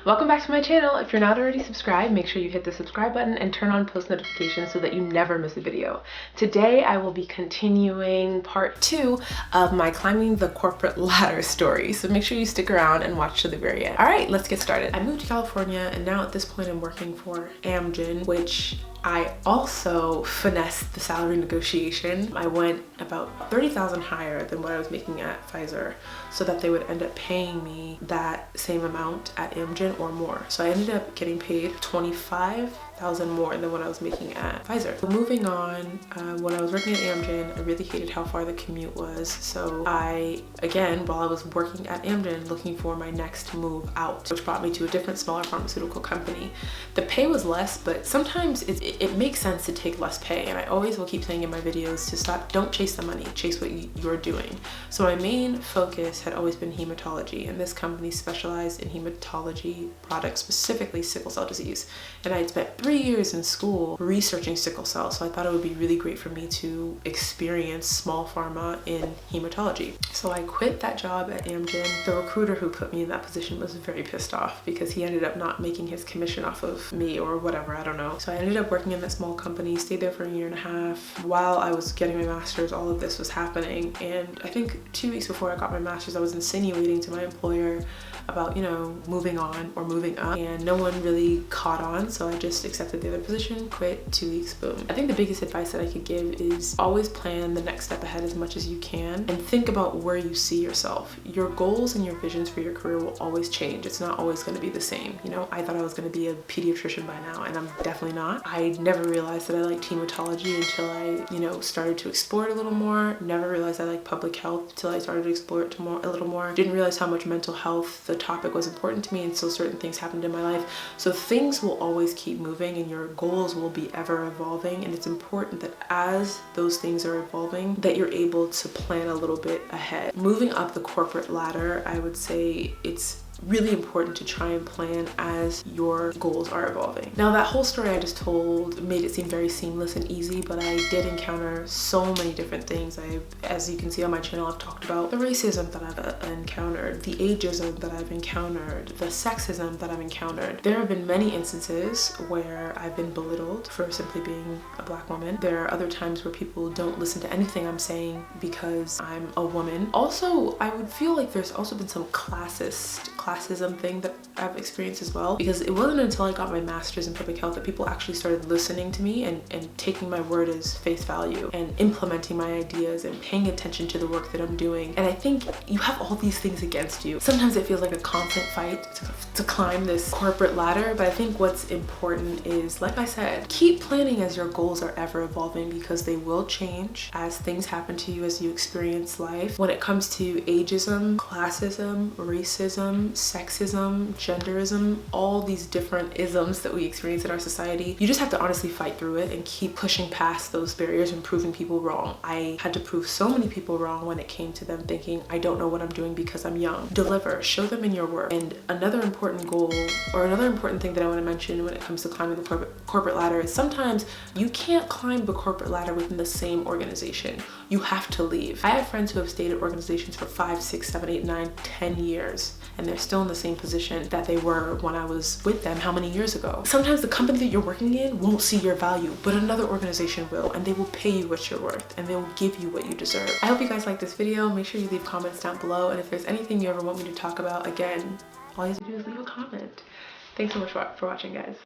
Welcome back to my channel. If you're not already subscribed, make sure you hit the subscribe button and turn on post notifications so that you never miss a video. Today I will be continuing part 2 of my climbing the corporate ladder story, so make sure you stick around and watch to the very end. All right, let's get started. I moved to California and now at this point I'm working for Amgen, which I also finessed the salary negotiation. I went about 30,000 higher than what I was making at Pfizer so that they would end up paying me that same amount at Amgen or more. So I ended up getting paid 25,000 more than what I was making at Pfizer. So moving on, when I was working at Amgen, I really hated how far the commute was. So I, again, while I was working at Amgen, looking for my next move out, which brought me to a different smaller pharmaceutical company. The pay was less, but sometimes it makes sense to take less pay. And I always will keep saying in my videos to stop, don't chase the money, chase what you're doing. So my main focus had always been hematology, and this company specialized in hematology products, specifically sickle cell disease. And I had spent 3 years in school researching sickle cell, so I thought it would be really great for me to experience small pharma in hematology. So I quit that job at Amgen. The recruiter who put me in that position was very pissed off because he ended up not making his commission off of me or whatever, I don't know. So I ended up working in that small company, stayed there for 1.5 years. While I was getting my master's, all of this was happening, and I think 2 weeks before I got my master's, I was insinuating to my employer about, you know, moving on or moving up, and no one really caught on, so I just accepted the other position, quit, 2 weeks, boom. I think the biggest advice that I could give is always plan the next step ahead as much as you can and think about where you see yourself. Your goals and your visions for your career will always change. It's not always going to be the same. You know, I thought I was going to be a pediatrician by now, and I'm definitely not. I never realized that I liked hematology until I, you know, started to explore it a little more. Never realized I liked public health until I started to explore it a little more. Didn't realize how much mental health, the topic, was important to me until certain things happened in my life. So things will always keep moving and your goals will be ever evolving, and it's important that as those things are evolving that you're able to plan a little bit ahead. Moving up the corporate ladder, I would say it's really important to try and plan as your goals are evolving. Now, that whole story I just told made it seem very seamless and easy, but I did encounter so many different things. As you can see on my channel, I've talked about the racism that I've encountered, the ageism that I've encountered, the sexism that I've encountered. There have been many instances where I've been belittled for simply being a Black woman. There are other times where people don't listen to anything I'm saying because I'm a woman. Also, I would feel like there's also been some classism thing that I've experienced as well, because it wasn't until I got my master's in public health that people actually started listening to me and taking my word as face value and implementing my ideas and paying attention to the work that I'm doing. And I think you have all these things against you. Sometimes it feels like a constant fight to climb this corporate ladder, but I think what's important is, like I said, keep planning as your goals are ever evolving, because they will change as things happen to you, as you experience life. When it comes to ageism, classism, racism, sexism, genderism, all these different isms that we experience in our society, you just have to honestly fight through it and keep pushing past those barriers and proving people wrong. I had to prove so many people wrong when it came to them thinking, I don't know what I'm doing because I'm young. Deliver, show them in your work. And another important goal, or another important thing that I want to mention when it comes to climbing the corporate ladder, is sometimes you can't climb the corporate ladder within the same organization. You have to leave. I have friends who have stayed at organizations for 5, 6, 7, 8, 9, 10 years, and they're still in the same position that they were when I was with them how many years ago. Sometimes the company that you're working in won't see your value, but another organization will, and they will pay you what you're worth, and they will give you what you deserve. I hope you guys like this video. Make sure you leave comments down below, and if there's anything you ever want me to talk about, again, all you have to do is leave a comment. Thanks so much for watching, guys.